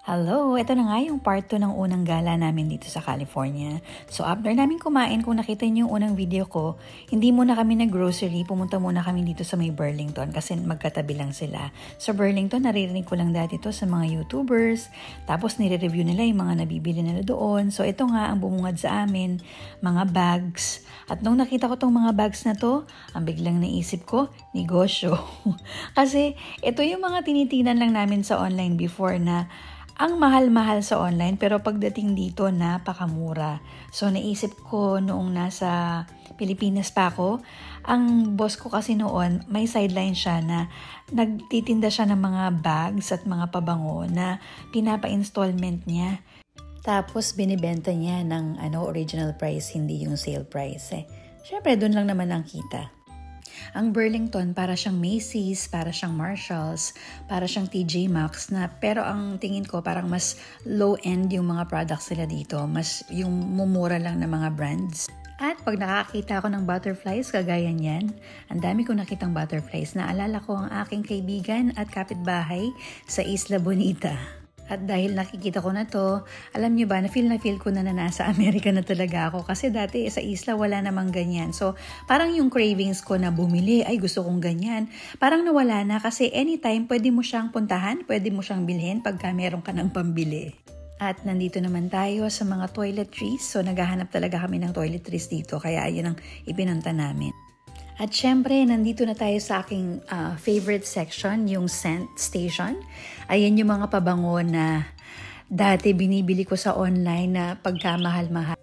Hello! Ito na nga yung part 2 ng unang gala namin dito sa California. So after namin kumain, kung nakita niyo yung unang video ko, hindi muna kami nag-grocery, pumunta muna kami dito sa may Burlington kasi magkatabi lang sila. Sa Burlington, naririnig ko lang dati to sa mga YouTubers, tapos nire-review nila yung mga nabibili nila doon. So ito nga ang bumungad sa amin, mga bags. At nung nakita ko tong mga bags na to, ang biglang naisip ko, negosyo. Kasi ito yung mga tinitingnan lang namin sa online before na ang mahal-mahal sa online pero pagdating dito napakamura. So naisip ko noong nasa Pilipinas pa ako, ang boss ko kasi noon may sideline siya na nagtitinda siya ng mga bags at mga pabango na pinapa-installment niya. Tapos binibenta niya ng original price, hindi yung sale price eh. Syempre doon lang naman ang kita. Ang Burlington para siyang Macy's, para siyang Marshalls, para siyang TJ Maxx na pero ang tingin ko parang mas low-end yung mga products nila dito, mas yung mumura lang na mga brands. At pag nakakita ako ng butterflies, kagaya niyan, ang dami kong nakitang butterflies, naalala ko ang aking kaibigan at kapitbahay sa Isla Bonita. At dahil nakikita ko na to, alam nyo ba, na feel ko na nasa Amerika na talaga ako. Kasi dati sa isla wala namang ganyan. So parang yung cravings ko na bumili, ay gusto kong ganyan. Parang nawala na kasi anytime pwede mo siyang puntahan, pwede mo siyang bilhin pagka meron ka ng pambili. At nandito naman tayo sa mga toiletries. So naghahanap talaga kami ng toiletries dito. Kaya ayun ang ipinunta namin. At syempre, nandito na tayo sa aking favorite section, yung scent station. Ayan yung mga pabango na dati binibili ko sa online na pagkamahal-mahal.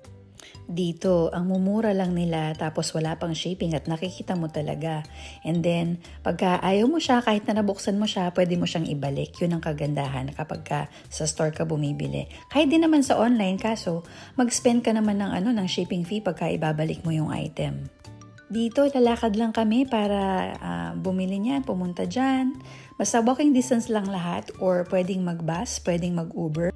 Dito, ang mumura lang nila tapos wala pang shipping at nakikita mo talaga. And then, pagka ayaw mo siya, kahit na nabuksan mo siya, pwede mo siyang ibalik. Yun ang kagandahan kapag sa store ka bumibili. Kahit din naman sa online, kaso mag-spend ka naman ng shipping fee pagka ibabalik mo yung item. Dito, lalakad lang kami para bumili niyan, pumunta dyan. Basta walking distance lang lahat or pwedeng mag-bus, pwedeng mag-Uber.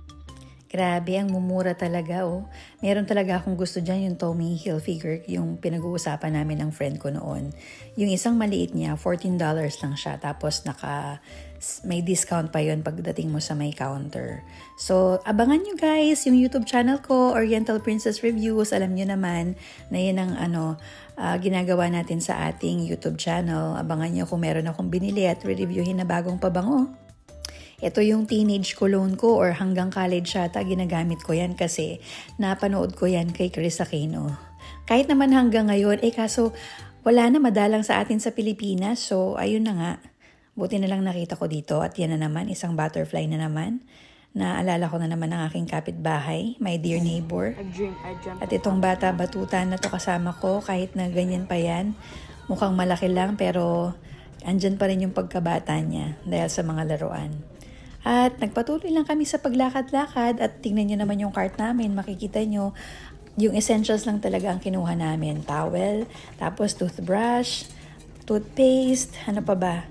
Grabe, ang mumura talaga oh. Meron talaga akong gusto dyan yung Tommy Hilfiger, yung pinag-uusapan namin ng friend ko noon. Yung isang maliit niya, $14 lang siya. Tapos may discount pa yon pagdating mo sa may counter. So, abangan nyo guys yung YouTube channel ko, Oriental Princess Reviews. Alam nyo naman na yun ang ginagawa natin sa ating YouTube channel. Abangan nyo kung meron akong binili at re-reviewin na bagong pabango. Ito yung teenage cologne ko or hanggang college yata ginagamit ko yan kasi napanood ko yan kay Chris Aquino. Kahit naman hanggang ngayon, kaso wala na madalang sa atin sa Pilipinas. So, ayun na nga. Buti na lang nakita ko dito at yan na naman, isang butterfly na naman. Naalala ko na naman ang aking kapitbahay, my dear neighbor. At itong bata batutan na to kasama ko kahit na ganyan pa yan. Mukhang malaki lang pero andyan pa rin yung pagkabata niya dahil sa mga laruan. At nagpatuloy lang kami sa paglakad-lakad at tingnan nyo naman yung cart namin. Makikita nyo, yung essentials lang talaga ang kinuha namin. Towel, tapos toothbrush, toothpaste, ano pa ba?